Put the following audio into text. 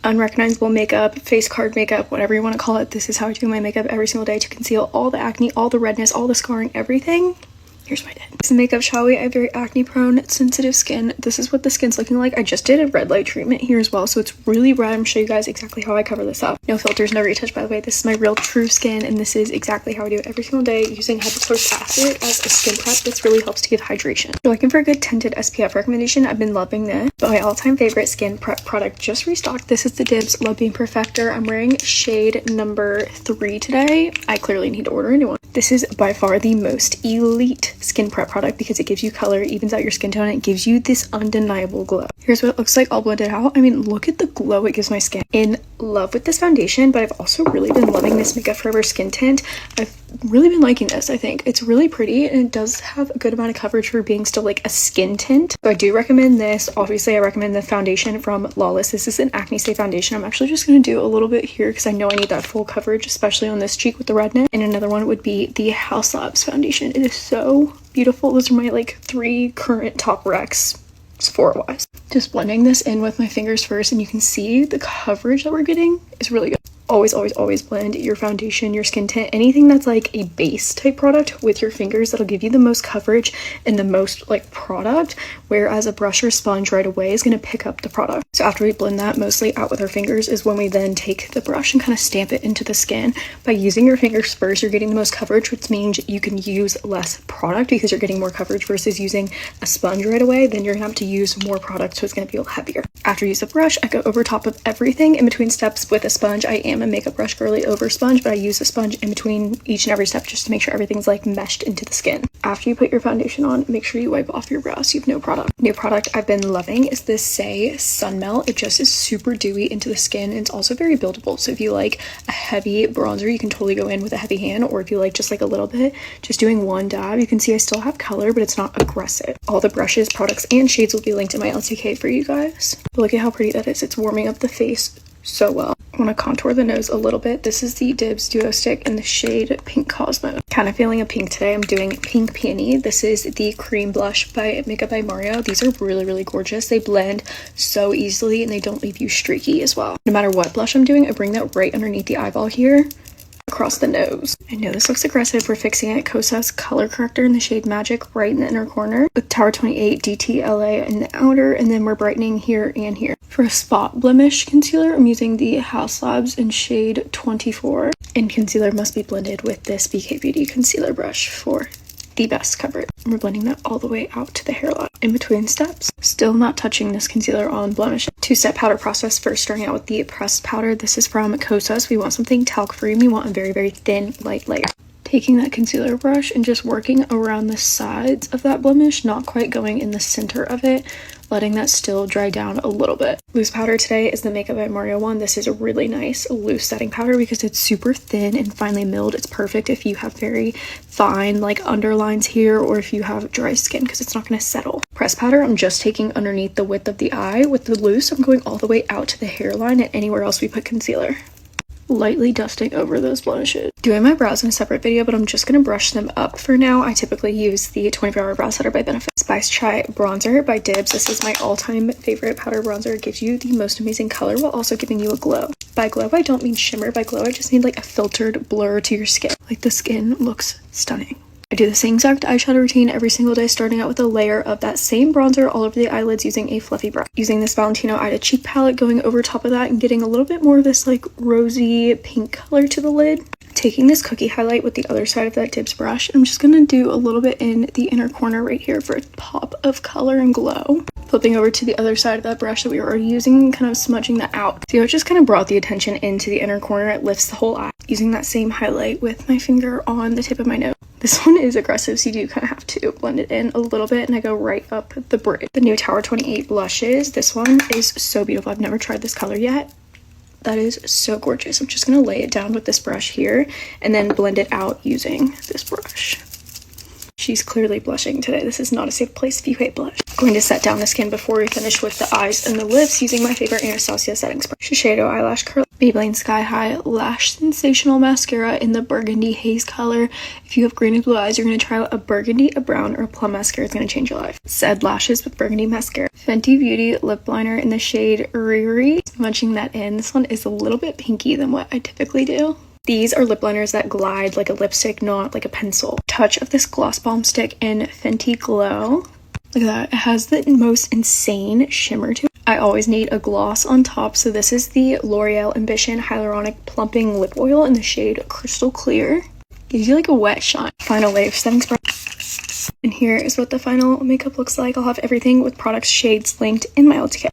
unrecognizable makeup, face card makeup, whatever you want to call it. This is how I do my makeup every single day to conceal all the acne, all the redness, all the scarring, everything. Here's my day. This is makeup, shall we? I have very acne prone, sensitive skin. This is what the skin's looking like. I just did a red light treatment here as well, so it's really red. I'm gonna show you guys exactly how I cover this up. No filters, no retouch, by the way. This is my real true skin, and this is exactly how I do it every single day, using hyaluronic acid as a skin prep. This really helps to give hydration. If you're looking for a good tinted SPF recommendation, I've been loving this. But my all-time favorite skin prep product just restocked. This is the Dibs Love Beam Perfector. I'm wearing shade number 3 today. I clearly need to order a new one. This is by far the most elite skin prep product because it gives you color, evens out your skin tone, and it gives you this undeniable glow. Here's what it looks like all blended out. I mean, look at the glow it gives my skin. In love with this foundation, but I've also really been loving this Makeup Forever skin tint. I've really been liking this. I think it's really pretty, and it does have a good amount of coverage for being still like a skin tint. So I do recommend this. Obviously, I recommend the foundation from Lawless. This is an acne stay foundation. I'm actually just going to do a little bit here because I know I need that full coverage, especially on this cheek with the redness. And another one would be the House Labs foundation. It is so beautiful. Those are my like 3 current top recs Sephora wise. Just blending this in with my fingers first, and you can see the coverage that we're getting is really good. Always, always, always blend your foundation, your skin tint, anything that's like a base type product with your fingers. That'll give you the most coverage and the most like product, whereas a brush or sponge right away is going to pick up the product. So after we blend that mostly out with our fingers is when we then take the brush and kind of stamp it into the skin. By using your fingers first, you're getting the most coverage, which means you can use less product because you're getting more coverage versus using a sponge right away. Then you're gonna have to use more product, so it's gonna feel heavier. After you use a brush, I go over top of everything in between steps with a sponge. I am a makeup brush girly over sponge, but I use a sponge in between each and every step just to make sure everything's like meshed into the skin. After you put your foundation on, make sure you wipe off your brows so you have no product. New product I've been loving is this Say Sun Melt. It just is super dewy into the skin, and it's also very buildable. So if you like a heavy bronzer, you can totally go in with a heavy hand, or if you like just like a little bit, just doing one dab. You can see I still have color, but it's not aggressive. All the brushes, products, and shades will be linked in my LTK for you guys. But look at how pretty that is. It's warming up the face so well. I want to contour the nose a little bit. This is the Dibs Duo Stick in the shade Pink Cosmo. Kind of feeling a pink today. I'm doing Pink Peony. This is the cream blush by Makeup by Mario. These are really, really gorgeous. They blend so easily and they don't leave you streaky as well. No matter what blush I'm doing, I bring that right underneath the eyeball here, across the nose. I know this looks aggressive. We're fixing it. Kosas color corrector in the shade Magic right in the inner corner with Tower 28 DTLA in the outer, and then we're brightening here and here. For a spot blemish concealer, I'm using the House Labs in shade 24, and concealer must be blended with this BK Beauty concealer brush for the best coverage. We're blending that all the way out to the hairline. In between steps, still not touching this concealer on blemish. 2-step powder process. First, starting out with the pressed powder. This is from Kosas. We want something talc free. We want a very, very thin, light layer. Taking that concealer brush and just working around the sides of that blemish, not quite going in the center of it, letting that still dry down a little bit. Loose powder today is the Makeup by Mario one. This is a really nice loose setting powder because it's super thin and finely milled. It's perfect if you have very fine like underlines here, or if you have dry skin, because it's not going to settle. Pressed powder, I'm just taking underneath the width of the eye. With the loose, I'm going all the way out to the hairline and anywhere else we put concealer. Lightly dusting over those blemishes. Doing my brows in a separate video, but I'm just going to brush them up for now. I typically use the 24-hour brow setter by Benefit. Spice Chai bronzer by Dibs. This is my all-time favorite powder bronzer. It gives you the most amazing color while also giving you a glow. By glow, I don't mean shimmer. By glow, I just mean like a filtered blur to your skin. Like the skin looks stunning. I do the same exact eyeshadow routine every single day, starting out with a layer of that same bronzer all over the eyelids using a fluffy brush. Using this Valentino Ida cheek palette, going over top of that and getting a little bit more of this like rosy pink color to the lid. Taking this cookie highlight with the other side of that Dibs brush, I'm just going to do a little bit in the inner corner right here for a pop of color and glow. Flipping over to the other side of that brush that we were already using, kind of smudging that out. See how it just kind of brought the attention into the inner corner. It lifts the whole eye. Using that same highlight with my finger on the tip of my nose. This one is aggressive, so you do kind of have to blend it in a little bit, and I go right up the bridge. The new Tower 28 blushes. This one is so beautiful. I've never tried this color yet. That is so gorgeous. I'm just going to lay it down with this brush here and then blend it out using this brush. She's clearly blushing today. This is not a safe place if you hate blush. I'm going to set down the skin before we finish with the eyes and the lips using my favorite Anastasia setting spray. Shiseido Eyelash Curl, Maybelline Sky High Lash Sensational Mascara in the Burgundy Haze color. If you have green and blue eyes, you're going to try out a burgundy, a brown, or a plum mascara. It's going to change your life. Said Lashes with Burgundy Mascara. Fenty Beauty Lip Liner in the shade Riri. Munching that in. This one is a little bit pinky than what I typically do. These are lip liners that glide like a lipstick, not like a pencil. Touch of this gloss balm stick in Fenty Glow. Look at that. It has the most insane shimmer to it. I always need a gloss on top, so this is the L'Oreal Ambition Hyaluronic Plumping Lip Oil in the shade Crystal Clear. Gives you like a wet shine. Final wave setting spray. And here is what the final makeup looks like. I'll have everything with products shades linked in my Ulta kit.